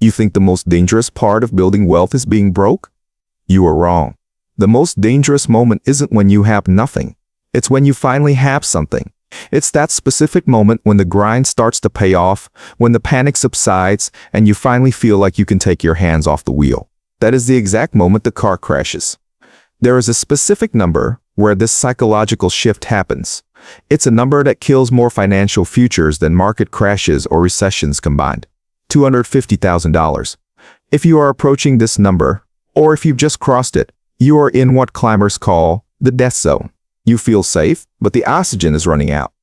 You think the most dangerous part of building wealth is being broke? You are wrong. The most dangerous moment isn't when you have nothing. It's when you finally have something. It's that specific moment when the grind starts to pay off, when the panic subsides, and you finally feel like you can take your hands off the wheel. That is the exact moment the car crashes. There is a specific number where this psychological shift happens. It's a number that kills more financial futures than market crashes or recessions combined. $250,000. If you are approaching this number, or if you've just crossed it, you are in what climbers call the death zone. You feel safe, but the oxygen is running out.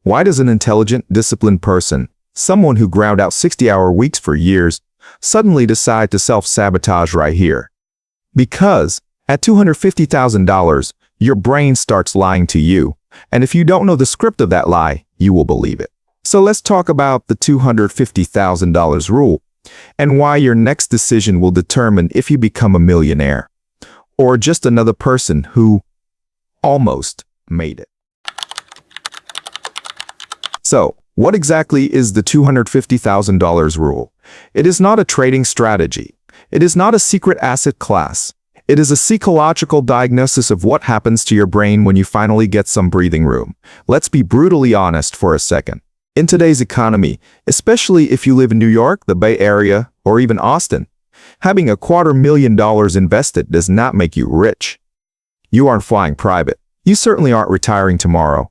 Why does an intelligent, disciplined person, someone who ground out 60-hour weeks for years, suddenly decide to self-sabotage right here? Because at $250,000, your brain starts lying to you, and if you don't know the script of that lie, you will believe it. So let's talk about the $250,000 rule, and why your next decision will determine if you become a millionaire, or just another person who almost made it. So, what exactly is the $250,000 rule? It is not a trading strategy. It is not a secret asset class. It is a psychological diagnosis of what happens to your brain when you finally get some breathing room. Let's be brutally honest for a second. In today's economy, especially if you live in New York, the Bay Area, or even Austin, having $250,000 invested does not make you rich. You aren't flying private. You certainly aren't retiring tomorrow.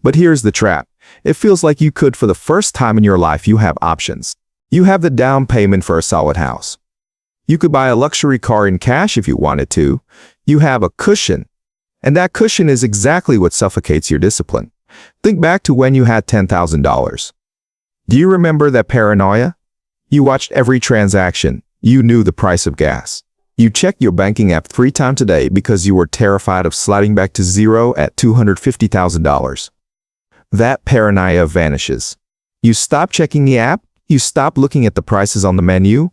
But here's the trap. It feels like you could for the first time in your life. You have options. You have the down payment for a solid house. You could buy a luxury car in cash if you wanted to. You have a cushion. And that cushion is exactly what suffocates your discipline. Think back to when you had $10,000. Do you remember that paranoia? You watched every transaction. You knew the price of gas. You checked your banking app 3 times a day because you were terrified of sliding back to zero at $250,000. That paranoia vanishes. You stop checking the app. You stop looking at the prices on the menu.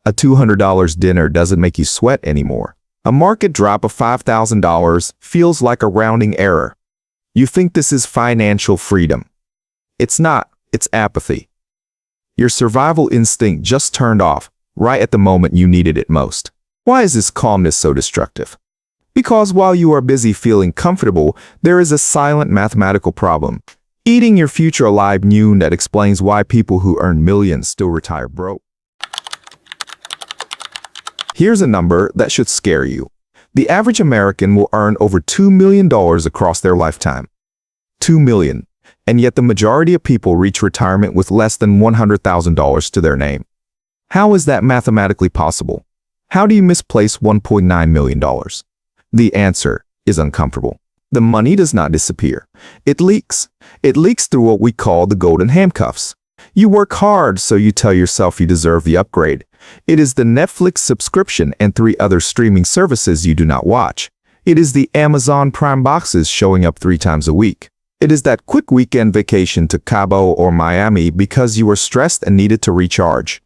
A $200 dinner doesn't make you sweat anymore. A market drop of $5,000 feels like a rounding error. You think this is financial freedom. It's not. It's apathy. Your survival instinct just turned off right at the moment you needed it most. Why is this calmness so destructive? Because while you are busy feeling comfortable, there is a silent mathematical problem eating your future alive noon that explains why people who earn millions still retire broke. Here's a number that should scare you. The average American will earn over $2 million across their lifetime. $2 million. And yet the majority of people reach retirement with less than $100,000 to their name. How is that mathematically possible? How do you misplace $1.9 million? The answer is uncomfortable. The money does not disappear. It leaks. It leaks through what we call the golden handcuffs. You work hard, so you tell yourself you deserve the upgrade. It is the Netflix subscription and 3 other streaming services you do not watch. It is the Amazon Prime boxes showing up 3 times a week. It is that quick weekend vacation to Cabo or Miami because you were stressed and needed to recharge.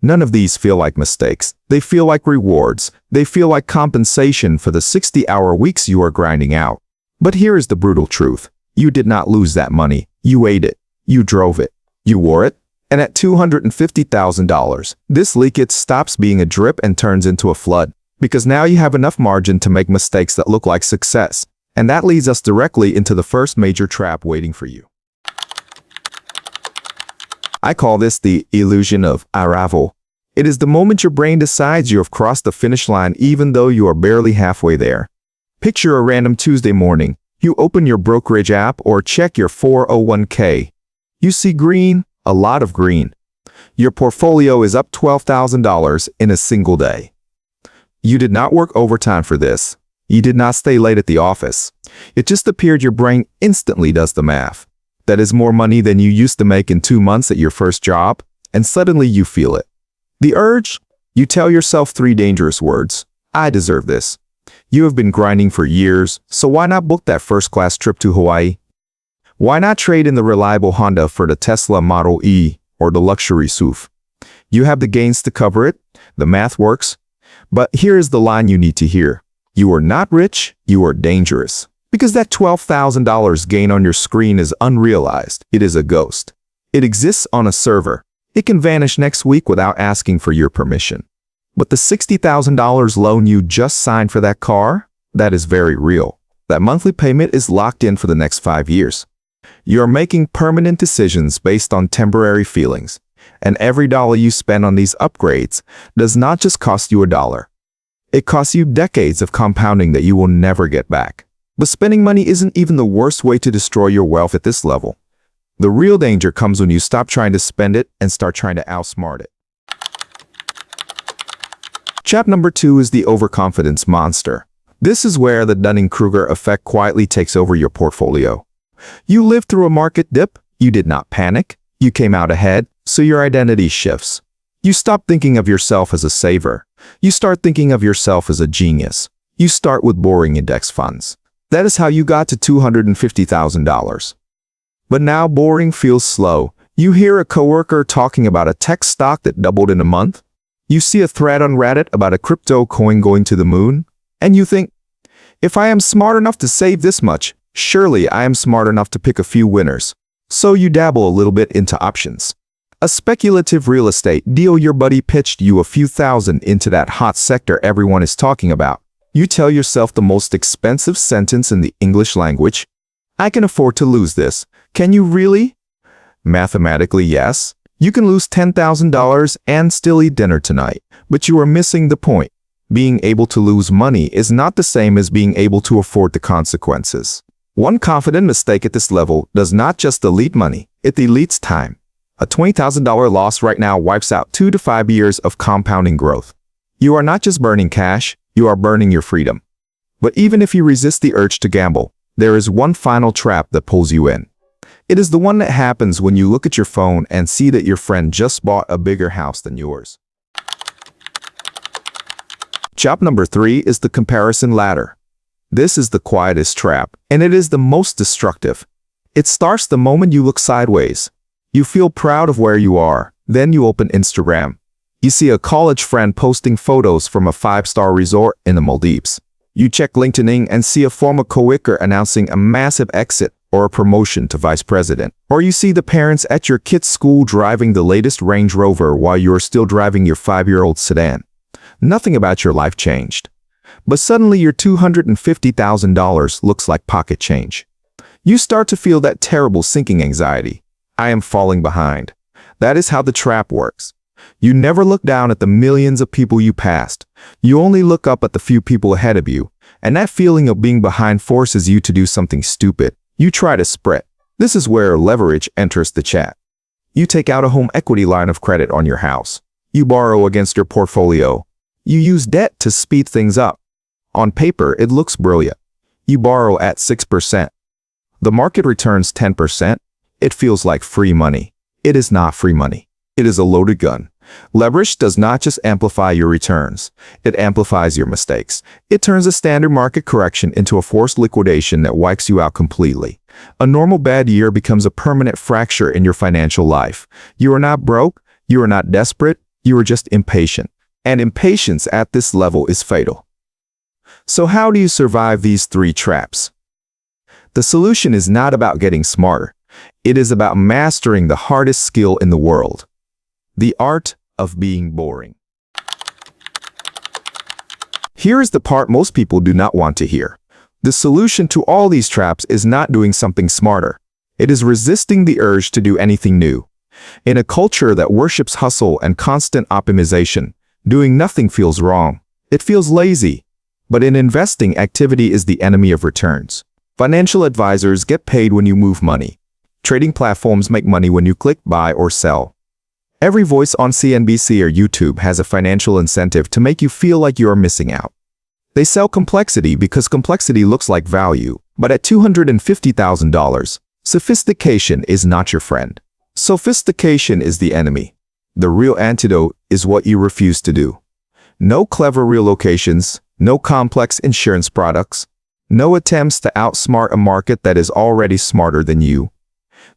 None of these feel like mistakes. They feel like rewards. They feel like compensation for the 60-hour weeks you are grinding out. But here is the brutal truth. You did not lose that money. You ate it. You drove it. You wore it. And at $250,000, this leakage stops being a drip and turns into a flood. Because now you have enough margin to make mistakes that look like success. And that leads us directly into the first major trap waiting for you. I call this the illusion of arrival. It is the moment your brain decides you have crossed the finish line even though you are barely halfway there. Picture a random Tuesday morning. You open your brokerage app or check your 401k. You see green, a lot of green. Your portfolio is up $12,000 in a single day. You did not work overtime for this. You did not stay late at the office. It just appeared. Your brain instantly does the math. That is more money than you used to make in 2 months at your first job, and suddenly you feel it. The urge? You tell yourself 3 dangerous words. I deserve this. You have been grinding for years, so why not book that first-class trip to Hawaii? Why not trade in the reliable Honda for the Tesla Model E or the luxury SUV? You have the gains to cover it. The math works. But here is the line you need to hear. You are not rich, you are dangerous. Because that $12,000 gain on your screen is unrealized. It is a ghost. It exists on a server. It can vanish next week without asking for your permission. But the $60,000 loan you just signed for that car, that is very real. That monthly payment is locked in for the next 5 years. You're making permanent decisions based on temporary feelings. And every dollar you spend on these upgrades does not just cost you a dollar. It costs you decades of compounding that you will never get back. But spending money isn't even the worst way to destroy your wealth at this level. The real danger comes when you stop trying to spend it and start trying to outsmart it. Trap number 2 is the overconfidence monster. This is where the Dunning-Kruger effect quietly takes over your portfolio. You lived through a market dip, you did not panic, you came out ahead, so your identity shifts. You stop thinking of yourself as a saver. You start thinking of yourself as a genius. You start with boring index funds. That is how you got to $250,000. But now boring feels slow. You hear a coworker talking about a tech stock that doubled in a month. You see a thread on Reddit about a crypto coin going to the moon. And you think, if I am smart enough to save this much, surely I am smart enough to pick a few winners. So you dabble a little bit into options. A speculative real estate deal your buddy pitched you a few thousand into that hot sector everyone is talking about. You tell yourself the most expensive sentence in the English language. I can afford to lose this. Can you really? Mathematically, yes. You can lose $10,000 and still eat dinner tonight. But you are missing the point. Being able to lose money is not the same as being able to afford the consequences. One confident mistake at this level does not just delete money, it deletes time. A $20,000 loss right now wipes out 2 to 5 years of compounding growth. You are not just burning cash, you are burning your freedom. But even if you resist the urge to gamble, there is one final trap that pulls you in. It is the one that happens when you look at your phone and see that your friend just bought a bigger house than yours. Trap number 3 is the comparison ladder. This is the quietest trap, and it is the most destructive. It starts the moment you look sideways. You feel proud of where you are, then you open Instagram. You see a college friend posting photos from a 5-star resort in the Maldives. You check LinkedIn and see a former coworker announcing a massive exit or a promotion to vice president. Or you see the parents at your kid's school driving the latest Range Rover while you're still driving your 5-year-old sedan. Nothing about your life changed. But suddenly your $250,000 looks like pocket change. You start to feel that terrible sinking anxiety. I am falling behind. That is how the trap works. You never look down at the millions of people you passed. You only look up at the few people ahead of you. And that feeling of being behind forces you to do something stupid. You try to sprint. This is where leverage enters the chat. You take out a home equity line of credit on your house. You borrow against your portfolio. You use debt to speed things up. On paper, it looks brilliant. You borrow at 6%. The market returns 10%. It feels like free money. It is not free money. It is a loaded gun. Leverage does not just amplify your returns. It amplifies your mistakes. It turns a standard market correction into a forced liquidation that wipes you out completely. A normal bad year becomes a permanent fracture in your financial life. You are not broke. You are not desperate. You are just impatient. And impatience at this level is fatal. So how do you survive these 3 traps? The solution is not about getting smarter. It is about mastering the hardest skill in the world. The art of being boring. Here is the part most people do not want to hear. The solution to all these traps is not doing something smarter. It is resisting the urge to do anything new. In a culture that worships hustle and constant optimization, doing nothing feels wrong. It feels lazy. But in investing, activity is the enemy of returns. Financial advisors get paid when you move money. Trading platforms make money when you click buy or sell. Every voice on CNBC or YouTube has a financial incentive to make you feel like you are missing out. They sell complexity because complexity looks like value, but at $250,000, sophistication is not your friend. Sophistication is the enemy. The real antidote is what you refuse to do. No clever relocations, no complex insurance products, no attempts to outsmart a market that is already smarter than you.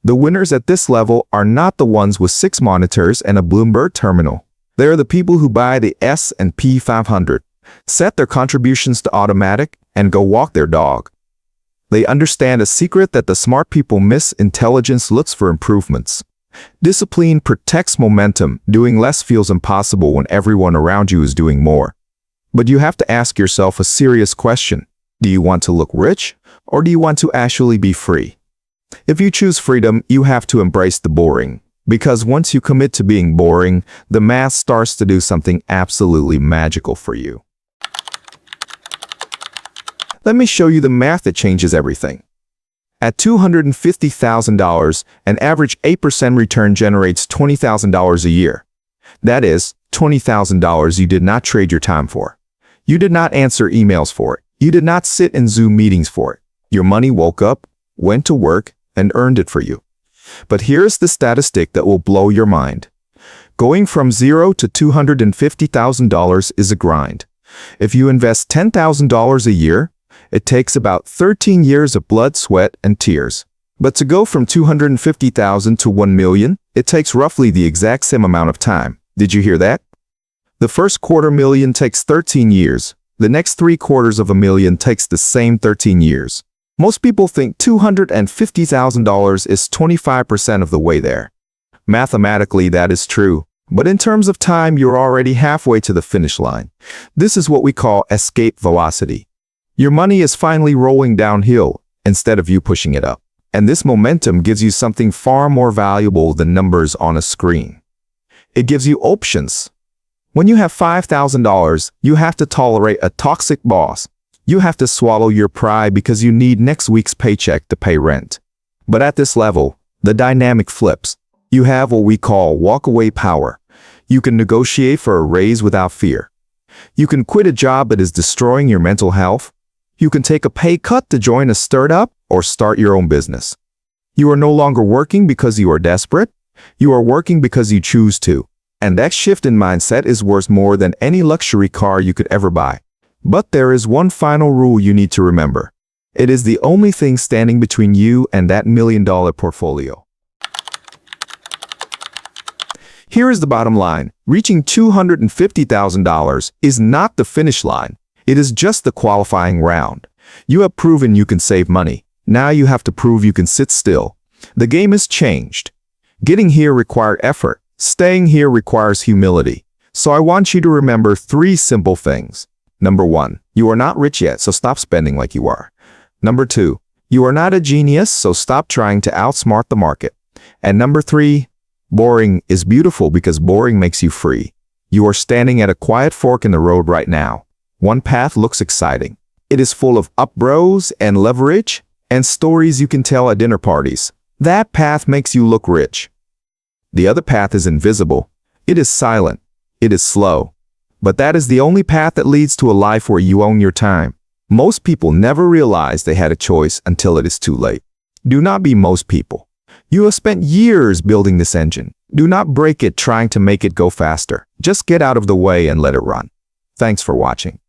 The winners at this level are not the ones with 6 monitors and a Bloomberg terminal. They are the people who buy the S&P 500, set their contributions to automatic, and go walk their dog. They understand a secret that the smart people miss: intelligence looks for improvements. Discipline protects momentum. Doing less feels impossible when everyone around you is doing more. But you have to ask yourself a serious question. Do you want to look rich, or do you want to actually be free? If you choose freedom, you have to embrace the boring. Because once you commit to being boring, the math starts to do something absolutely magical for you. Let me show you the math that changes everything. At $250,000, an average 8% return generates $20,000 a year. That is, $20,000 you did not trade your time for. You did not answer emails for it. You did not sit in Zoom meetings for it. Your money woke up, went to work, and earned it for you. But here's the statistic that will blow your mind. Going from $0 to $250,000 is a grind. If you invest $10,000 a year, it takes about 13 years of blood, sweat, and tears. But to go from $250,000 to $1 million, it takes roughly the exact same amount of time. Did you hear that? The first $250,000 takes 13 years. The next $750,000 takes the same 13 years. Most people think $250,000 is 25% of the way there. Mathematically, that is true. But in terms of time, you're already halfway to the finish line. This is what we call escape velocity. Your money is finally rolling downhill instead of you pushing it up. And this momentum gives you something far more valuable than numbers on a screen. It gives you options. When you have $5,000, you have to tolerate a toxic boss. You have to swallow your pride because you need next week's paycheck to pay rent. But at this level, the dynamic flips. You have what we call walk-away power. You can negotiate for a raise without fear. You can quit a job that is destroying your mental health. You can take a pay cut to join a startup or start your own business. You are no longer working because you are desperate. You are working because you choose to. And that shift in mindset is worth more than any luxury car you could ever buy. But there is one final rule you need to remember. It is the only thing standing between you and that $1 million portfolio. Here is the bottom line. Reaching $250,000 is not the finish line. It is just the qualifying round. You have proven you can save money. Now you have to prove you can sit still. The game has changed. Getting here required effort. Staying here requires humility. So I want you to remember 3 simple things. Number 1, you are not rich yet, so stop spending like you are. Number 2, you are not a genius, so stop trying to outsmart the market. And number 3, boring is beautiful because boring makes you free. You are standing at a quiet fork in the road right now. One path looks exciting. It is full of up bros and leverage and stories you can tell at dinner parties. That path makes you look rich. The other path is invisible. It is silent. It is slow. But that is the only path that leads to a life where you own your time. Most people never realize they had a choice until it is too late. Do not be most people. You have spent years building this engine. Do not break it trying to make it go faster. Just get out of the way and let it run. Thanks for watching.